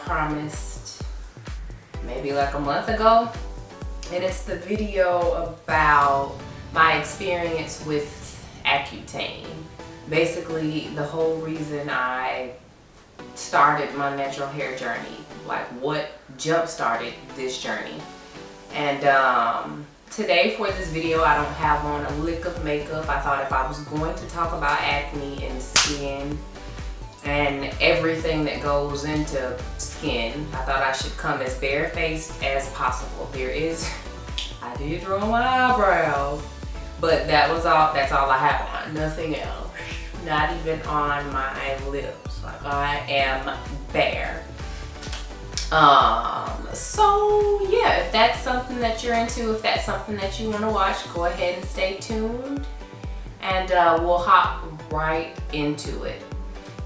promised maybe like a month ago. And it's the video about my experience with Accutane. Basically, the whole reason I started my natural hair journey, like what jump-started this journey. And today for this video, I don't have on a lick of makeup. I thought if I was going to talk about acne and skin and everything that goes into skin, I thought I should come as barefaced as possible. I did draw my eyebrows, but that's all I have on, nothing else. Not even on my lips, like I am bare. So yeah, if that's something that you're into, if that's something that you want to watch, go ahead and stay tuned, and we'll hop right into it.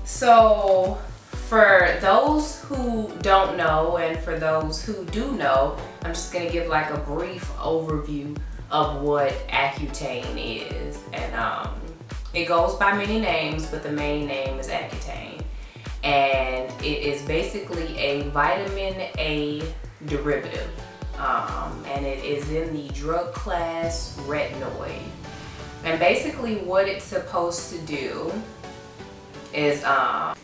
So for those who don't know, and for those who do know, I'm just gonna give like a brief overview of what Accutane is. And it goes by many names, but the main name is Accutane. And it is basically a vitamin A derivative. And it is in the drug class retinoid. And basically what it's supposed to do is, and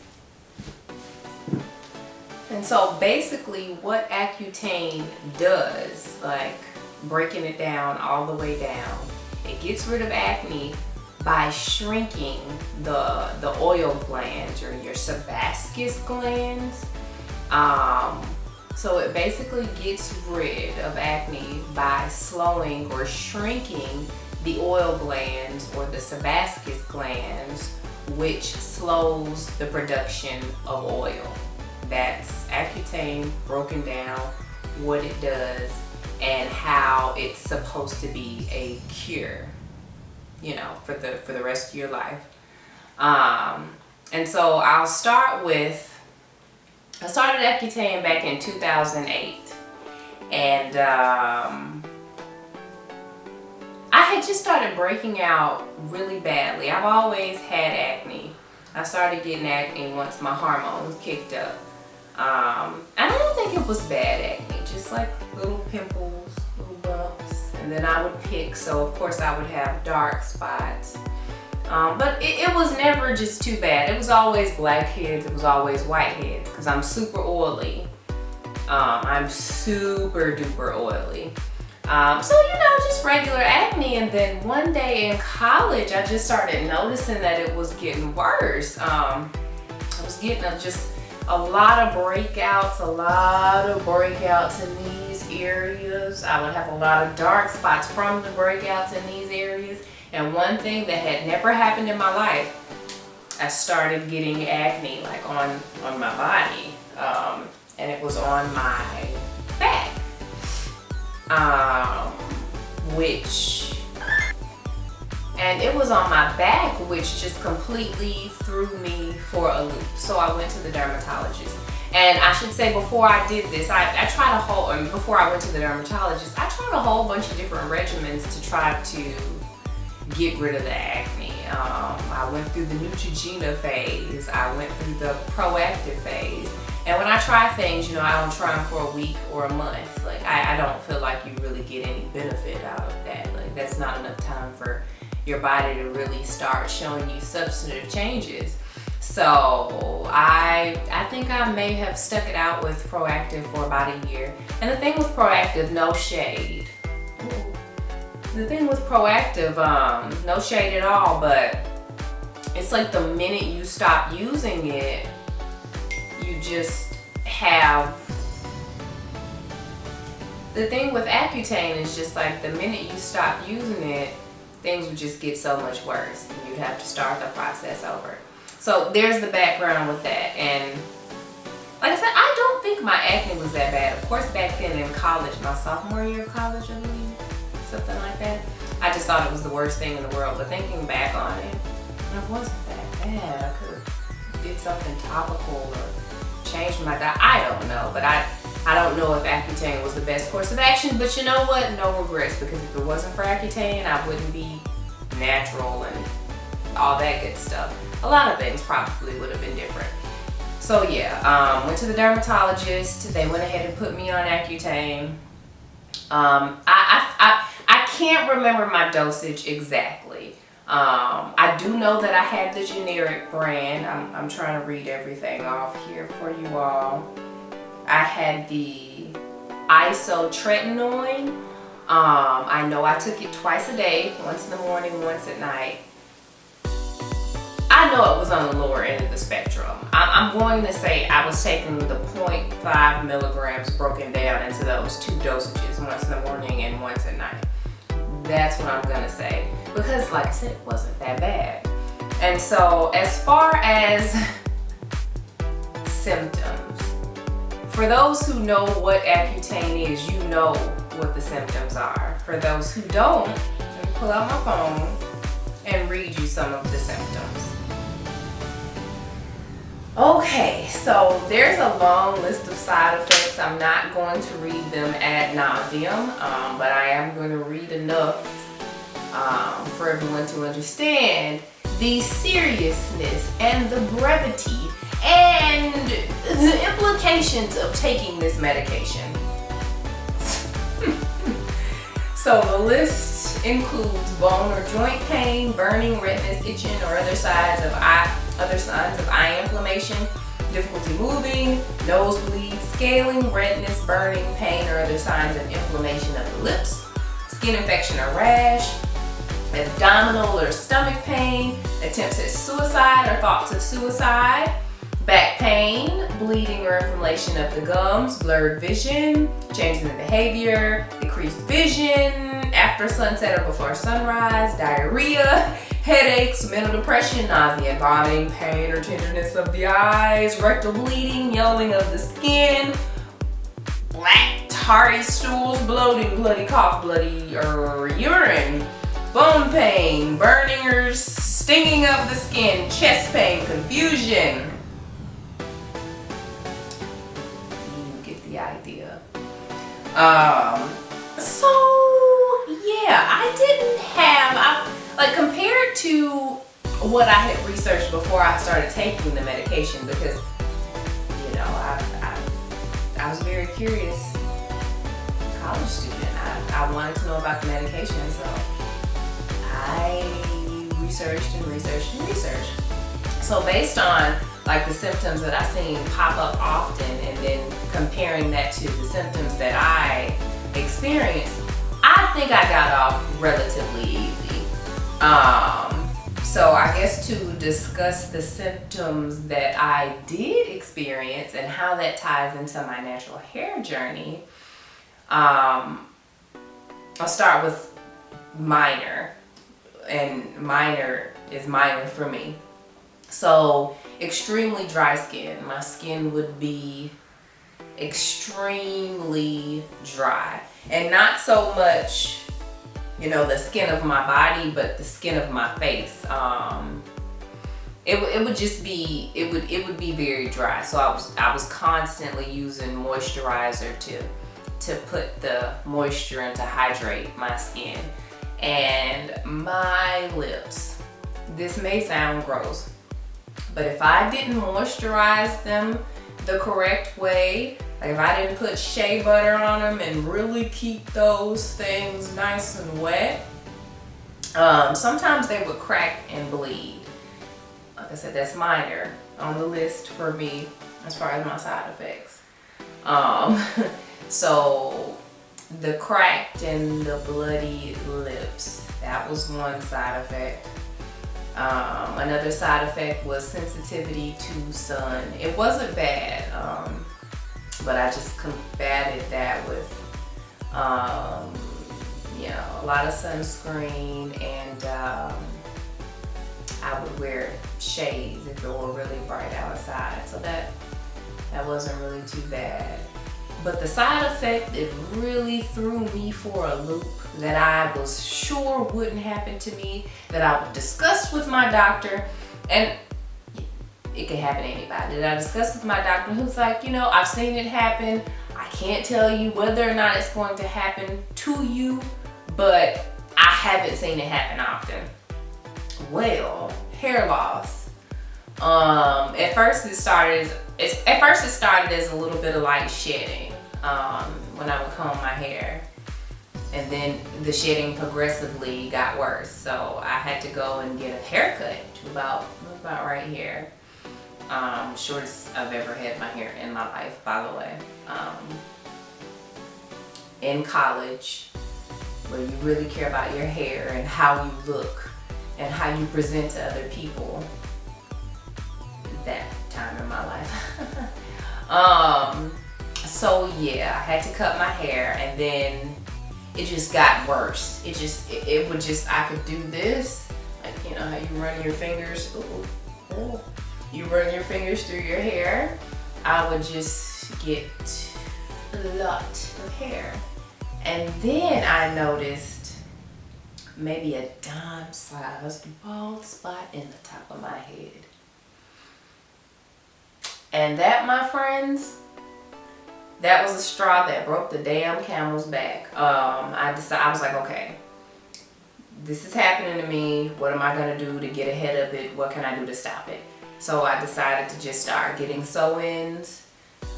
so basically what Accutane does, like breaking it down all the way down, it gets rid of acne by shrinking the oil glands, or your sebaceous glands. So it basically gets rid of acne by slowing or shrinking the oil glands or the sebaceous glands, which slows the production of oil. That's Accutane broken down, what it does, and how it's supposed to be a cure, you know, for the rest of your life. And so I started Accutane back in 2008, and I had just started breaking out really badly. I've always had acne. I started getting acne once my hormones kicked up. And I don't think it was bad acne, just like little pimples, little bumps, and then I would pick, so of course I would have dark spots. But it was never just too bad. It was always blackheads, it was always whiteheads, because I'm super oily. I'm super duper oily. So, you know, just regular acne. And then one day in college, I just started noticing that it was getting worse. I was getting just a lot of breakouts in these areas. I would have a lot of dark spots from the breakouts in these areas. And one thing that had never happened in my life, I started getting acne like on my body. And it was on my back. And it was on my back, which just completely threw me for a loop. So I went to the dermatologist. And I should say, before I did this, before I went to the dermatologist, I tried a whole bunch of different regimens to try to get rid of the acne. I went through the Neutrogena phase. I went through the proactive phase. And when I try things, you know, I don't try them for a week or a month. Like, I don't feel like you really get any benefit out of that. Like, that's not enough time for your body to really start showing you substantive changes. So I think I may have stuck it out with Proactive for about a year. And the thing with Proactive, no shade. The thing with Proactive, no shade at all, but it's like the minute you stop using it, you just have, the thing with Accutane is just like the minute you stop using it, things would just get so much worse and you'd have to start the process over. So there's the background with that. And like I said, I don't think my acne was that bad. Of course, back then in college, my sophomore year of college, I believe, something like that, I just thought it was the worst thing in the world. But thinking back on it, it wasn't that bad. I could have did something topical or changed my diet. I don't know, but I don't know if Accutane was the best course of action. But you know what? No regrets, because if it wasn't for Accutane, I wouldn't be natural and all that good stuff. A lot of things probably would have been different. So yeah, went to the dermatologist. They went ahead and put me on Accutane. I can't remember my dosage exactly. I do know that I had the generic brand. I'm trying to read everything off here for you all. I had the isotretinoin. I know I took it twice a day, once in the morning, once at night. I know it was on the lower end of the spectrum. I'm going to say I was taking the 0.5 milligrams broken down into those two dosages, once in the morning and once at night. That's what I'm gonna say. Because like I said, it wasn't that bad. And so as far as symptoms, for those who know what Accutane is, you know what the symptoms are. For those who don't, let me pull out my phone and read you some of the symptoms. Okay, so there's a long list of side effects. I'm not going to read them ad nauseum, but I am going to read enough for everyone to understand the seriousness and the brevity and the implications of taking this medication. So the list includes bone or joint pain, burning, redness, itching, or other signs of eye inflammation, difficulty moving, nosebleed, scaling, redness, burning, pain, or other signs of inflammation of the lips, skin infection or rash, abdominal or stomach pain, attempts at suicide or thoughts of suicide, back pain, bleeding or inflammation of the gums, blurred vision, changes in behavior, decreased vision after sunset or before sunrise, diarrhea, headaches, mental depression, nausea and vomiting, pain or tenderness of the eyes, rectal bleeding, yellowing of the skin, black tarry stools, bloating, bloody cough, bloody urine, bone pain, burning or stinging of the skin, chest pain, confusion. You get the idea. So yeah, I didn't have, like compared to what I had researched before I started taking the medication, because you know I was very curious college student. I wanted to know about the medication, so I researched and researched and researched. So based on like the symptoms that I've seen pop up often, and then comparing that to the symptoms that I experienced, I think I got off relatively easy. So I guess to discuss the symptoms that I did experience and how that ties into my natural hair journey, I'll start with minor, and minor is minor for me. So extremely dry skin. My skin would be extremely dry, and not so much, you know, the skin of my body, but the skin of my face. It would just be, it would be very dry. So I was constantly using moisturizer to put the moisture and to hydrate my skin. And my lips, this may sound gross, but if I didn't moisturize them the correct way, like if I didn't put shea butter on them and really keep those things nice and wet, sometimes they would crack and bleed. Like I said, that's minor on the list for me as far as my side effects. So the cracked and the bloody lips, that was one side effect. Another side effect was sensitivity to sun. It wasn't bad, but I just combated that with, you know, a lot of sunscreen, and I would wear shades if it were really bright outside. So that wasn't really too bad. But the side effect that really threw me for a loop, that I was sure wouldn't happen to me, that I discussed with my doctor, and it could happen to anybody, that I discussed with my doctor, who's like, you know, I've seen it happen. I can't tell you whether or not it's going to happen to you, but I haven't seen it happen often. Well, hair loss. At first it started as a little bit of like shedding when I would comb my hair, and then the shedding progressively got worse. So I had to go and get a haircut to about right here. Shortest I've ever had my hair in my life, by the way. In college, where you really care about your hair and how you look and how you present to other people. That time in my life. So yeah, I had to cut my hair, and then it just got worse. It would just, I could do this, like, you know how you run your fingers, you run your fingers through your hair. I would just get a lot of hair. And then I noticed maybe a dime-sized bald spot in the top of my head. And that, my friends, that was the straw that broke the damn camel's back. I was like, okay, this is happening to me. What am I gonna do to get ahead of it? What can I do to stop it? So I decided to just start getting sew-ins.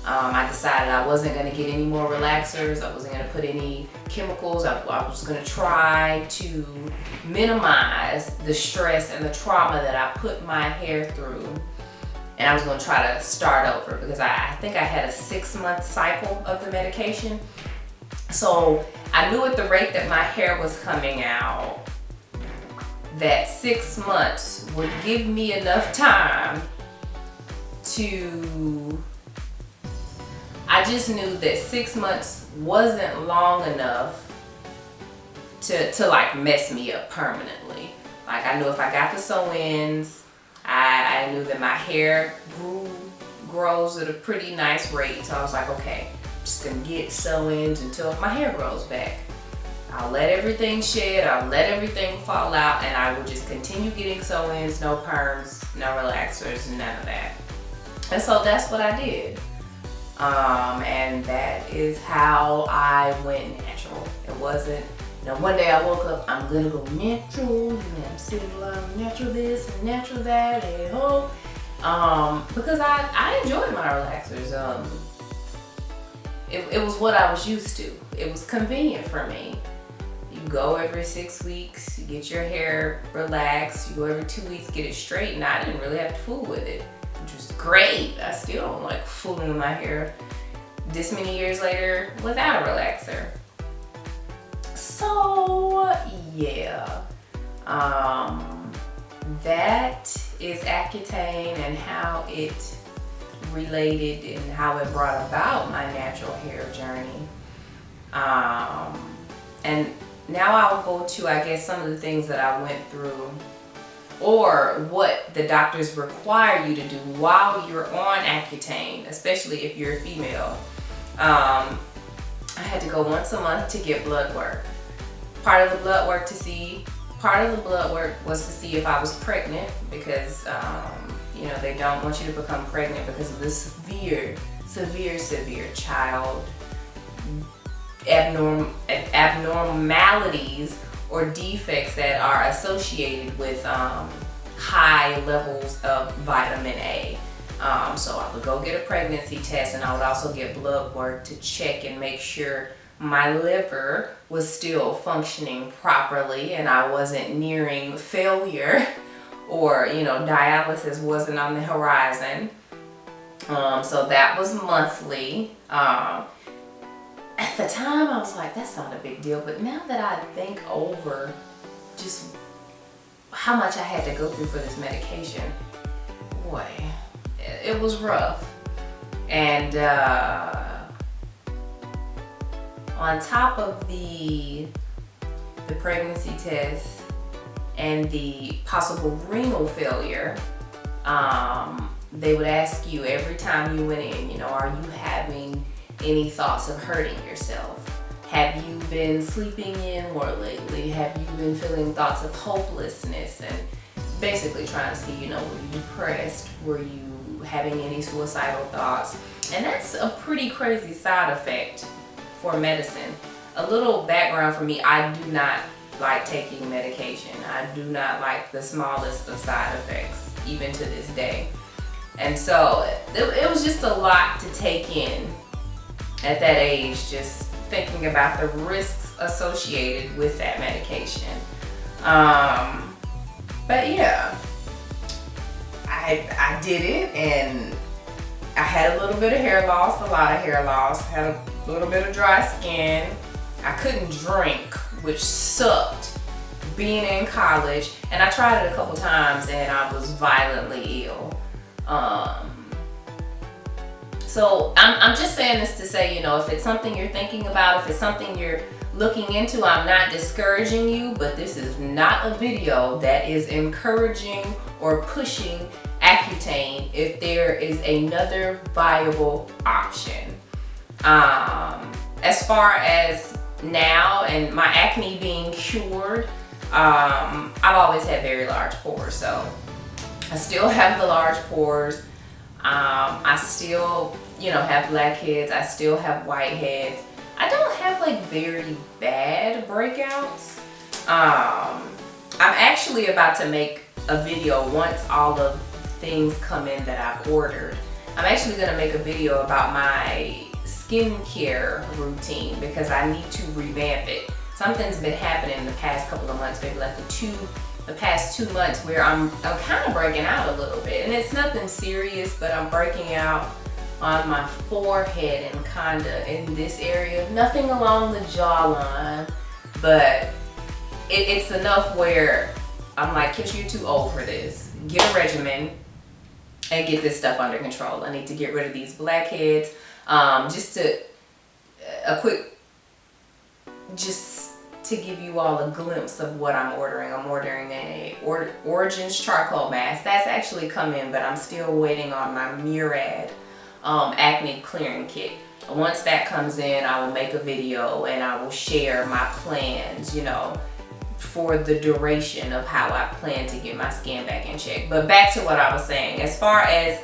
I decided I wasn't gonna get any more relaxers. I wasn't gonna put any chemicals. I was gonna try to minimize the stress and the trauma that I put my hair through. And I was gonna try to start over, because I think I had a 6-month cycle of the medication. So I knew at the rate that my hair was coming out, that 6 months would give me enough time to, I just knew that 6 months wasn't long enough to like mess me up permanently. Like, I knew if I got the sew-ins, I knew that my hair grows at a pretty nice rate. So I was like, okay, I'm just gonna get sew-ins until my hair grows back. I'll let everything shed, I'll let everything fall out, and I will just continue getting sew-ins, no perms, no relaxers, none of that. And so that's what I did. And that is how I went natural. It wasn't, one day I woke up, I'm gonna go natural, I'm sitting around natural this and natural that, and because I enjoyed my relaxers. It was what I was used to. It was convenient for me. You go every 6 weeks, you get your hair relaxed. You go every 2 weeks, get it straightened. I didn't really have to fool with it, which was great. I still don't like fooling with my hair this many years later without a relaxer. So yeah, that is Accutane and how it related and how it brought about my natural hair journey. And now I'll go to, I guess, some of the things that I went through, or what the doctors require you to do while you're on Accutane, especially if you're a female. I had to go once a month to get blood work. Part of the blood work was to see if I was pregnant, because they don't want you to become pregnant because of the severe child abnormalities or defects that are associated with high levels of vitamin A. So I would go get a pregnancy test, and I would also get blood work to check and make sure my liver was still functioning properly and I wasn't nearing failure, or dialysis wasn't on the horizon. So that was monthly. At the time I was like, that's not a big deal, but now that I think over just how much I had to go through for this medication, boy, it was rough. And on top of the pregnancy test and the possible renal failure, they would ask you every time you went in, are you having any thoughts of hurting yourself? Have you been sleeping in more lately? Have you been feeling thoughts of hopelessness? And basically trying to see, were you depressed? Were you having any suicidal thoughts? And that's a pretty crazy side effect for medicine. A little background for me, I do not like taking medication. I do not like the smallest of side effects. even to this day. And so it was just a lot to take in at that age, just thinking about the risks associated with that medication. But yeah, I did it, and I had a little bit of hair loss, a lot of hair loss, had a little bit of dry skin. I couldn't drink, which sucked being in college, and I tried it a couple times and I was violently ill. So I'm just saying this to say, you know, if it's something you're thinking about, if it's something you're looking into, I'm not discouraging you, but this is not a video that is encouraging or pushing Accutane if there is another viable option. As far as now and my acne being cured, I've always had very large pores, so I still have the large pores. I still, you know, have blackheads. I still have whiteheads. I don't have like very bad breakouts. I'm actually about to make a video once all of things come in that I've ordered. I'm actually gonna make a video about my skincare routine because I need to revamp it. Something's been happening the past couple of months, maybe like the past 2 months, where I'm kind of breaking out a little bit, and it's nothing serious, but I'm breaking out on my forehead and kind of in this area. Nothing along the jawline, but it's enough where I'm like, Kish, you're too old for this. Get a regimen and get this stuff under control. I need to get rid of these blackheads. Just to give you all a glimpse of what I'm ordering. I'm ordering a Origins charcoal mask. That's actually come in, but I'm still waiting on my Murad acne clearing kit. Once that comes in, I will make a video and I will share my plans, you know, for the duration of how I plan to get my skin back in check. But back to what I was saying, as far as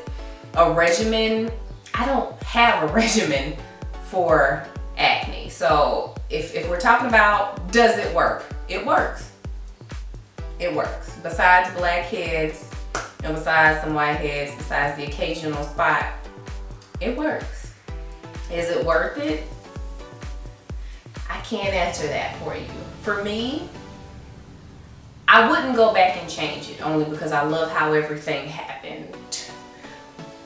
a regimen, I don't have a regimen for acne. So if we're talking about, does it work? It works. It works. Besides blackheads and besides some whiteheads, besides the occasional spot, it works. Is it worth it? I can't answer that for you. For me, I wouldn't go back and change it, only because I love how everything happened.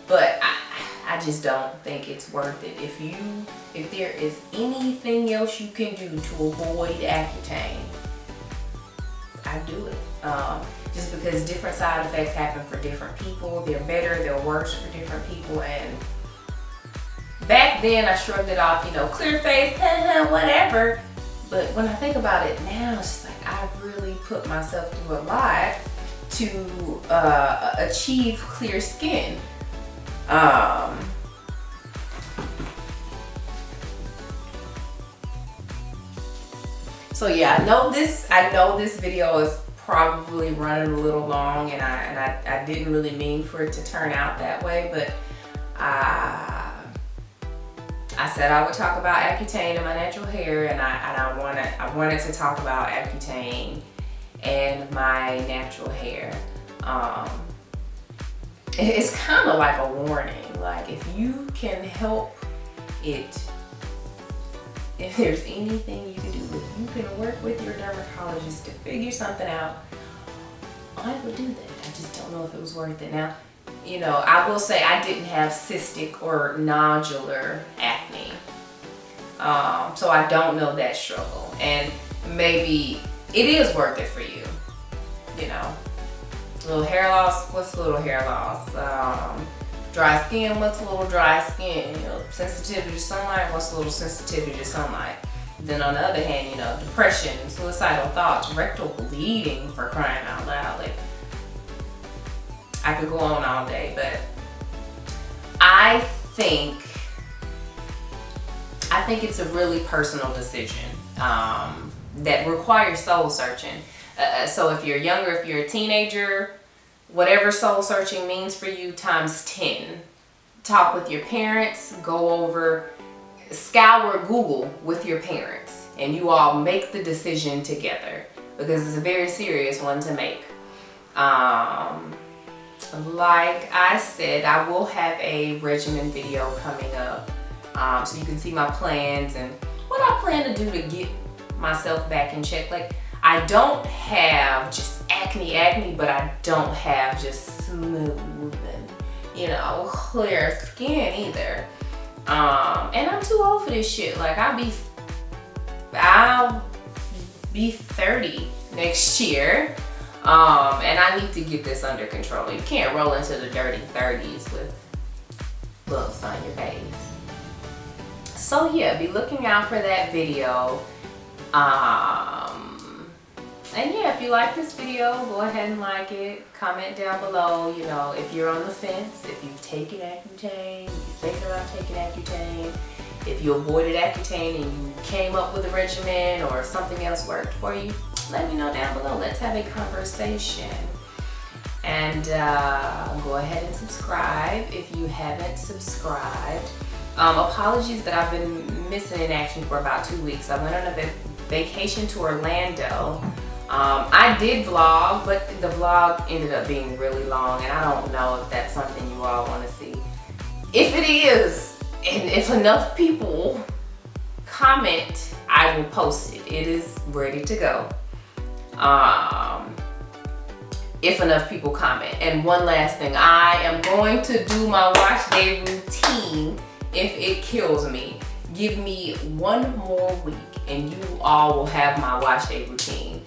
But I just don't think it's worth it. If there is anything else you can do to avoid Accutane, I do it. Just because different side effects happen for different people. They're better, they're worse for different people. And back then I shrugged it off, you know, clear face, whatever. But when I think about it now, it's like I've really put myself through a lot to achieve clear skin. So yeah, I know this video is probably running a little long, and I didn't really mean for it to turn out that way, but I said I would talk about Accutane and my natural hair, and I wanted to talk about Accutane and my natural hair. It's kind of like a warning. Like, if you can help it, if there's anything you can do, if you can work with your dermatologist to figure something out, I would do that. I just don't know if it was worth it. Now, you know, I will say I didn't have cystic or nodular acne. So I don't know that struggle. And maybe it is worth it for you. You know, little hair loss, what's a little hair loss? Dry skin, what's a little dry skin? You know, sensitivity to sunlight, what's a little sensitivity to sunlight? Then on the other hand, you know, depression, suicidal thoughts, rectal bleeding, for crying out loud. Like, I could go on all day, but I think it's a really personal decision that requires soul searching. So if you're younger, if you're a teenager, whatever soul searching means for you, times 10. Talk with your parents, scour Google with your parents, and you all make the decision together, because it's a very serious one to make. like I said, I will have a regimen video coming up, so you can see my plans and what I plan to do to get myself back in check. Like, I don't have just acne, but I don't have just smooth and, you know, clear skin either. And I'm too old for this shit. Like, I'll be 30 next year. And I need to get this under control. You can't roll into the dirty 30s with lumps on your face. So yeah, be looking out for that video. And yeah, if you like this video, go ahead and like it. Comment down below, you know, if you're on the fence, if you've taken Accutane, if you're thinking about taking Accutane, if you avoided Accutane and you came up with a regimen or something else worked for you, let me know down below. Let's have a conversation. And go ahead and subscribe if you haven't subscribed. Apologies that I've been missing in action for about 2 weeks. I went on a vacation to Orlando. I did vlog, but the vlog ended up being really long, and I don't know if that's something you all want to see. If it is, and if enough people comment, I will post it. It is ready to go. If enough people comment. And one last thing, I am going to do my wash day routine if it kills me. Give me 1 more week and you all will have my wash day routine.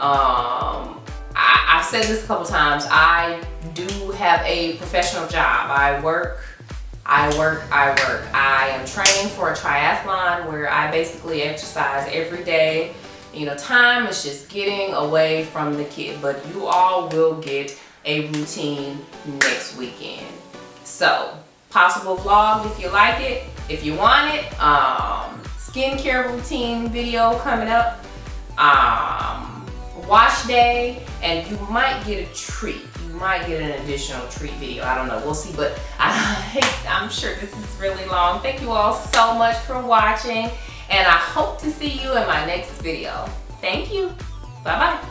I've said this a couple times. I do have a professional job. I work. I am training for a triathlon where I basically exercise every day. You know, time is just getting away from the kid, but you all will get a routine next weekend. So, possible vlog if you like it, if you want it. Skincare routine video coming up. Wash day, and you might get a treat. You might get an additional treat video. I don't know. We'll see, but I'm sure this is really long. Thank you all so much for watching, and I hope to see you in my next video. Thank you. Bye-bye.